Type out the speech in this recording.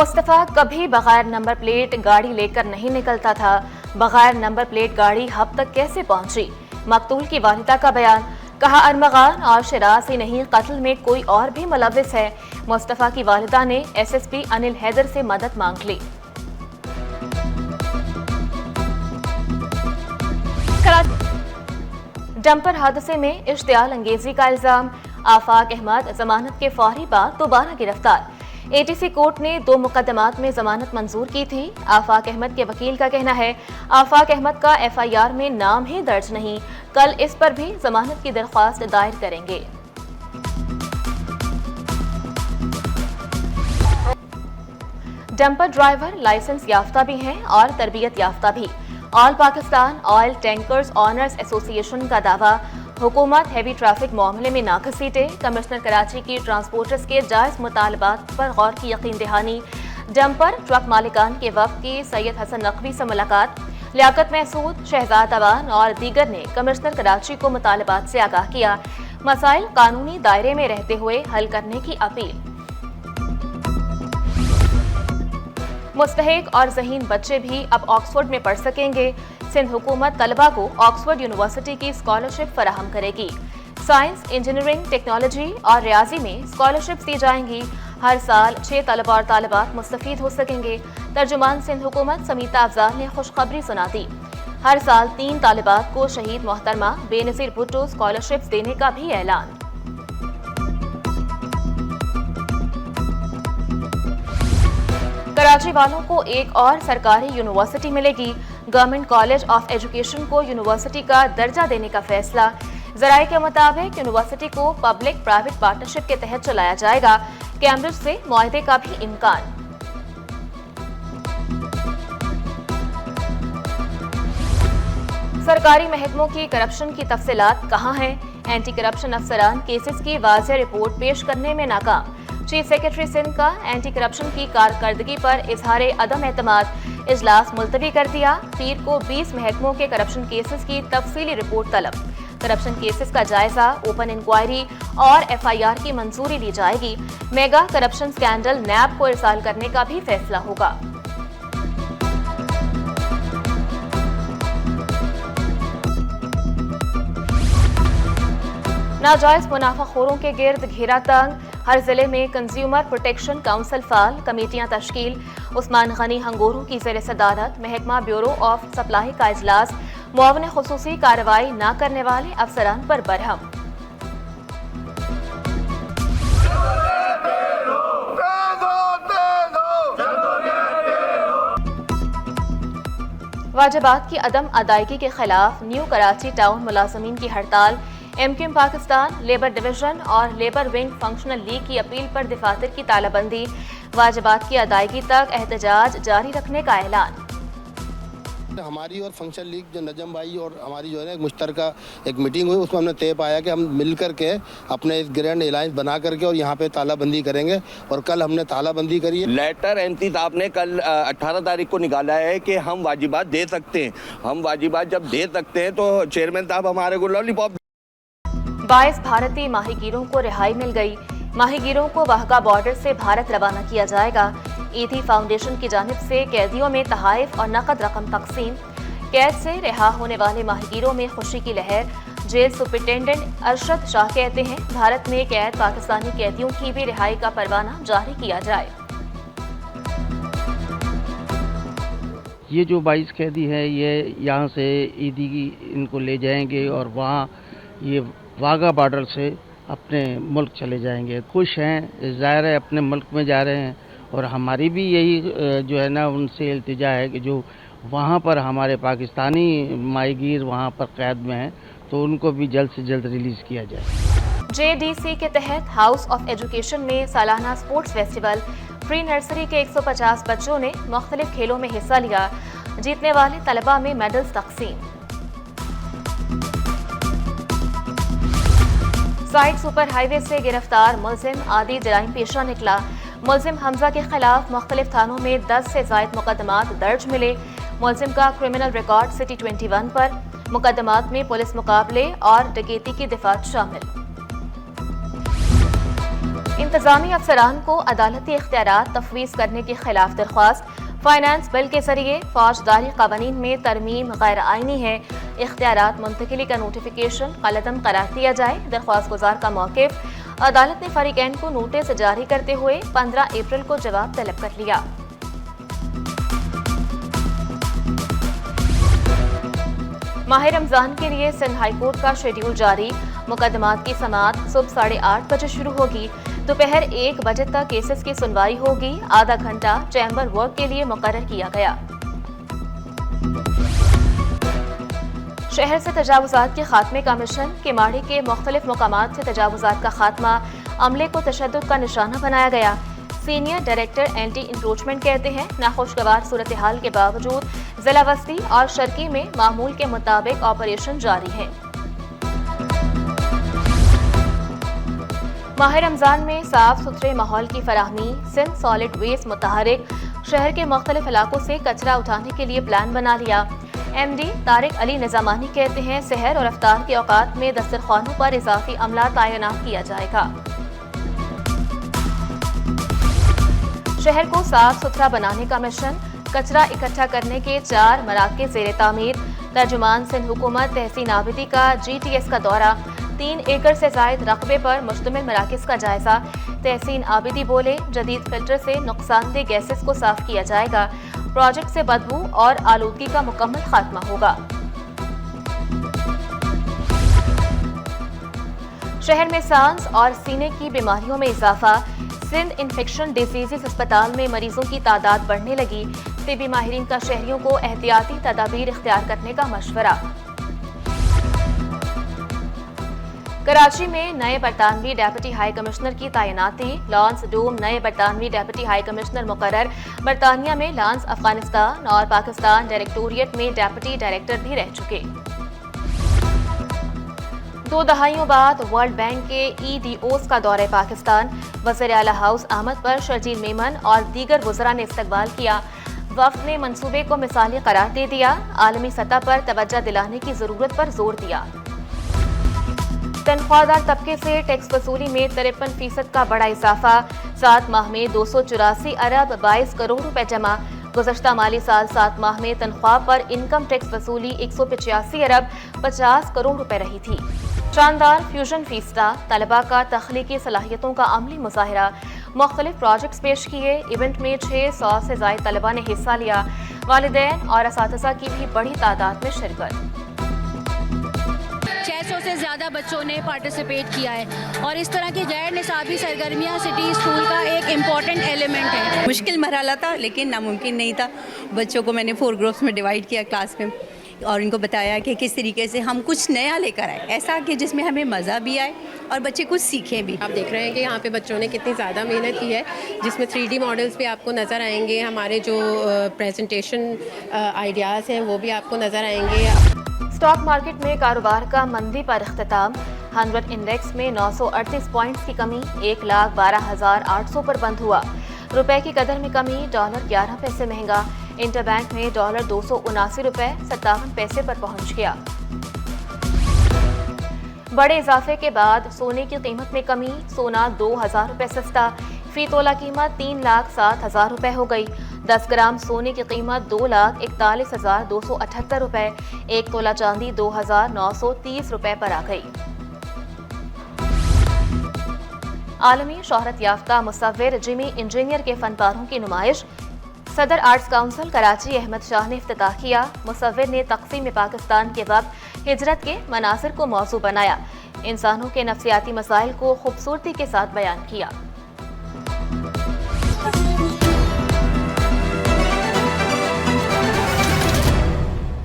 मुस्तफ़ा कभी बगैर number plate गाड़ी लेकर नहीं निकलता था। बगैर नंबर प्लेट गाड़ी हब तक कैसे पहुंची? मकतूल की वालिदा का बयान। कहा, अरमगान और शिराज ही नहीं, कत्ल में कोई और भी मुलव्विस है। मुस्तफ़ा की वालिदा ने SSP अनिल हैदर से मदद मांग ली। डंपर हादसे में इश्तियाल अंगेजी का इल्जाम। आफाक अहमद जमानत के फौरी बाद दोबारा गिरफ्तार। ATC कोर्ट ने 2 मुकदमात में जमानत मंजूर की थी। आफाक अहमद के वकील का कहना है, आफाक अहमद का FIR में नाम ही दर्ज नहीं। कल इस पर भी जमानत की दरख्वास्त दायर करेंगे। डंपर ड्राइवर लाइसेंस याफ्ता भी हैं और तरबियत याफ्ता भी। All Pakistan oil tankers owners association का दावा, हुकूमत हैवी ट्रैफिक मामले में नाकसीटे। कमिश्नर कराची की ट्रांसपोर्टर्स के जायज मुतालबात पर गौर की यकीन दहानी। डंपर ट्रक मालिकान के वफ्द की सैयद हसन नकवी से मुलाकात। लियाकत महसूद, शहजाद अवान और दीगर ने कमिश्नर कराची को मुतालबात से आगाह किया। मसाइल कानूनी दायरे में रहते हुए हल करने की अपील। मुस्तहिक और ज़हीन बच्चे भी अब ऑक्सफोर्ड में पढ़ सकेंगे। सिंध हुकूमत तलबा को ऑक्सफोर्ड यूनिवर्सिटी की स्कॉलरशिप फराहम करेगी। साइंस, इंजीनियरिंग, टेक्नोलॉजी और रियाजी में स्कॉलरशिप्स दी जाएंगी। हर साल 6 तलबा और तालिबात मुस्तफीद हो सकेंगे। तर्जुमान सिंध हुकूमत समीता अफजाल ने खुशखबरी सुना दी। हर साल 3 तालिबात को शहीद मोहतरमा बेनज़ीर भुट्टो स्कॉलरशिप्स देने का भी ऐलान। कराची वालों को एक और सरकारी यूनिवर्सिटी मिलेगी। गवर्नमेंट कॉलेज ऑफ एजुकेशन को यूनिवर्सिटी का दर्जा देने का फैसला। जराये के मुताबिक यूनिवर्सिटी को पब्लिक प्राइवेट पार्टनरशिप के तहत चलाया जाएगा। कैम्ब्रिज से मुआहदे का भी इम्कान। सरकारी महकमों की करप्शन की तफसीलात कहाँ हैं? एंटी करप्शन अफसरान केसेस की वाज़ेह रिपोर्ट पेश करने में नाकाम। चीफ सेक्रेटरी सिंध का एंटी करप्शन की कारकर्दगी पर इजहार अदम एतमाद। इजलास मुलतवी कर दिया। पीर को 20 महकमों के करप्शन केसेस की तफसीली रिपोर्ट तलब। करप्शन केसेस का जायजा, ओपन इंक्वायरी और FIR की मंजूरी ली जाएगी। मेगा करप्शन स्कैंडल NAB को इरसाल करने का भी फैसला होगा। नाजायज मुनाफाखोरों के गिर्द घेरा तंग। हर जिले में कंज्यूमर प्रोटेक्शन काउंसिल फाल, कमेटियां तश्कील। उस्मान गनी हंगोरू की ज़ेर सदारत महकमा ब्यूरो ऑफ सप्लाई का इजलास। मुआवने खुसूसी कार्रवाई न करने वाले अफसरान पर बरहम। वाजिबात की अदम अदायगी के खिलाफ न्यू कराची टाउन मुलाजमीन की हड़ताल। MQM पाकिस्तान, लेबर डिवीजन और लेबर विंग फंक्शनल लीग की अपील पर दफातर की तालाबंदी। वाजिबात की अदायगी तक एहतजाज जारी रखने का ऐलान। हमारी और फंक्शन लीग जो नजम भाई और हमारी जो है एक मुश्तरका एक मीटिंग हुई, उसमें हमने तय पाया कि हम मिल करके अपने इस ग्रैंड अलायंस बना करके और यहाँ पे तालाबंदी करेंगे। और कल हमने तालाबंदी करी है। लेटर MP साहब ने कल 18 तारीख को निकाला है कि हम वाजिबात दे सकते हैं। हम वाजिबात जब दे सकते हैं तो चेयरमैन साहब हमारे को लॉलीपॉप। 22 भारतीय माहीगीरों को रिहाई मिल गई। माहीगीरों को वाहगा बॉर्डर से भारत रवाना किया जाएगा। ईदी फाउंडेशन की जानिब से कैदियों में तहाइफ और नकद रकम तकसीम। कैद से रिहा होने वाले माहीगीरों में खुशी की लहर। जेल सुपरिटेंडेंट अरशद शाह कहते हैं, भारत में कैद पाकिस्तानी कैदियों की भी रिहाई का परवाना जारी किया जाए। ये जो 22 कैदी है, ये यहाँ से ईदी इनको ले जाएंगे और वहाँ ये वाघा बॉर्डर से अपने मुल्क चले जाएंगे। खुश हैं, ज़ाहिर है अपने मुल्क में जा रहे हैं। और हमारी भी यही जो है ना उनसे इल्तिजा है कि जो वहाँ पर हमारे पाकिस्तानी माहीगीर वहाँ पर कैद में हैं तो उनको भी जल्द से जल्द रिलीज़ किया जाए। JDC के तहत हाउस ऑफ एजुकेशन में सालाना स्पोर्ट्स फेस्टिवल। प्री नर्सरी के 150 बच्चों ने मुख्तलिफ खेलों में हिस्सा लिया। जीतने वाले तलबा में मेडल्स तकसीम। साइड सुपर हाईवे से गिरफ्तार मुलजिम आदि जराइम पेशा निकला। मुलजिम हमजा के खिलाफ मुख्तलिफ थानों में 10 से ज़ायद मुकदमात दर्ज मिले। मुलजिम का क्रिमिनल रिकॉर्ड सिटी 21 पर। मुकदमात में पुलिस मुकाबले और डकैती की दफात शामिल। इंतजामी अफसरान को अदालती इख्तियारात तफवीज़ करने के खिलाफ दरख्वास्त। फाइनेंस बिल के जरिए फौजदारी कवानीन में तरमीम गैर आइनी है। इख्तियारात मुंतकिली का नोटिफिकेशन कलअदम करार दिया जाए। दरख्वास्त गुजार का मौक़िफ़। अदालत ने फरीकैन को नोटिस जारी करते हुए 15 अप्रैल को जवाब तलब कर लिया। माह रमजान के लिए सिंध हाई कोर्ट का शेड्यूल जारी। मुकदमात की समाअत सुबह 8:30 बजे शुरू होगी। दोपहर 1 बजे तक केसेस की सुनवाई होगी। आधा घंटा चैम्बर वर्क के लिए मुकर्रर किया गया। शहर से तजावुज़ात के खात्मे का मिशन। किमाड़ी के मुख्तलिफ मकामात से तजावुज़ात का खात्मा। अमले को तशद्दुद का निशाना बनाया गया। सीनियर डायरेक्टर एंटी इंक्रोचमेंट कहते हैं नाखुशगवार सूरत हाल के बावजूद जिला वस्ती और शर्की में मामूल के मुताबिक ऑपरेशन जारी है। माह रमजान में साफ सुथरे माहौल की फराहमी। सिंध सॉलिड वेस्ट मुतहरिक शहर के मुख्तलिफ इलाकों से कचरा उठाने के लिए प्लान बना लिया। MD तारिक अली निजामानी कहते हैं सहर और अफ्तार के औकात में दस्तरखानों पर इजाफी अमला तैनात किया जाएगा। शहर को साफ सुथरा बनाने का मिशन। कचरा इकट्ठा करने के 4 मराकज़ ज़ेरे तामीर। तर्जुमान सिंध हुकूमत तहसीन आबिदी का GTS का दौरा। 3 एकड़ से जायद रकबे पर मुश्तमिल मराकज़ का जायजा। तहसीन आबिदी बोले जदीद फिल्टर से नुकसानदेह गैसेस को साफ किया जाएगा। प्रोजेक्ट से बदबू और आलूदगी का मुकम्मल खात्मा होगा। शहर में सांस और सीने की बीमारियों में इजाफा। सिंध इन्फेक्शन डिजीज़ अस्पताल में मरीजों की तादाद बढ़ने लगी। तिबी माहिरीन का शहरियों को एहतियाती तदाबीर इख्तियार करने का मशवरा। कराची में नए बरतानवी डेप्यूटी हाई कमिश्नर की तैनाती। लॉन्स डूम नए बरतानवी डेप्यूटी हाई कमिश्नर मुकर्रर। बरतानिया में लॉन्स अफगानिस्तान और पाकिस्तान डायरेक्टोरिएट में डेप्यूटी डायरेक्टर भी रह चुके। 2 दहाइयों बाद वर्ल्ड बैंक के EDOs का दौरे पाकिस्तान। वज़ीर आला हाउस अहमद पर शर्जील मेमन और दीगर वज़रा ने इस्तकबाल किया। वफ़द ने मंसूबे को मिसाली करार दे दिया। आलमी सतह पर तवज्जो दिलाने की ज़रूरत पर जोर दिया। तनख्वाहदार तबके से टैक्स वसूली में 53% का बड़ा इजाफा। 7 माह में 284 अरब 22 करोड़ रुपए जमा। गुज़श्ता माली साल 7 माह में तनख्वाह पर इनकम टैक्स वसूली 185 अरब 50 करोड़ रुपए रही थी। शानदार फ्यूजन फीस्टा। तलबा का तख्लीकी सलाहियतों का अमली मुजाहिरा। मुख्तलिफ प्रोजेक्ट्स पेश किए। इवेंट में 600 से ज़ायद तलबा ने हिस्सा लिया। वालिदैन और असातिज़ा की भी बड़ी तादाद में शिरकत। 600 से ज़्यादा बच्चों ने पार्टिसिपेट किया है और इस तरह की गैर निसाबी सरगर्मियाँ सिटी स्कूल का एक इम्पॉर्टेंट एलिमेंट है। मुश्किल मरहला था लेकिन नामुमकिन नहीं था। बच्चों को मैंने 4 ग्रुप्स में डिवाइड किया क्लास में और इनको बताया कि किस तरीके से हम कुछ नया लेकर आए, ऐसा कि जिसमें हमें मज़ा भी आए और बच्चे कुछ सीखें भी। आप देख रहे हैं कि यहाँ पे बच्चों ने कितनी ज़्यादा मेहनत की है, जिसमें 3D मॉडल्स भी आपको नज़र आएंगे। हमारे जो प्रेजेंटेशन आइडियाज़ हैं वो भी आपको नज़र आएंगे। स्टॉक मार्केट में कारोबार का मंदी पर इख्तिताम। 100 इंडेक्स में 938 पॉइंट्स की कमी 1,12,800 पर बंद हुआ। रुपए की कदर में कमी। डॉलर 11 पैसे महंगा। इंटरबैंक में डॉलर 279 रुपए 57 पैसे पर पहुंच गया। बड़े इजाफे के बाद सोने की कीमत में कमी। सोना 2,000 रुपए सस्ता। फी तोला कीमत 3,07,000 रुपए हो गई। 10 ग्राम सोने की कीमत 2,41,278 रुपए। 1 तोला चांदी 2,930 रुपए पर आ गई। आलमी शोहरत याफ्ता मुसव्विर जिमी इंजीनियर के फनपारों की नुमाइश। सदर आर्ट्स काउंसिल कराची अहमद शाह ने इफ्तिताह किया। मुसव्विर ने तक़सीम पाकिस्तान के वक्त हिजरत के मनासिर को मौजू बनाया। इंसानों के नफ्सियाती मसाइल को खूबसूरती के साथ बयान किया।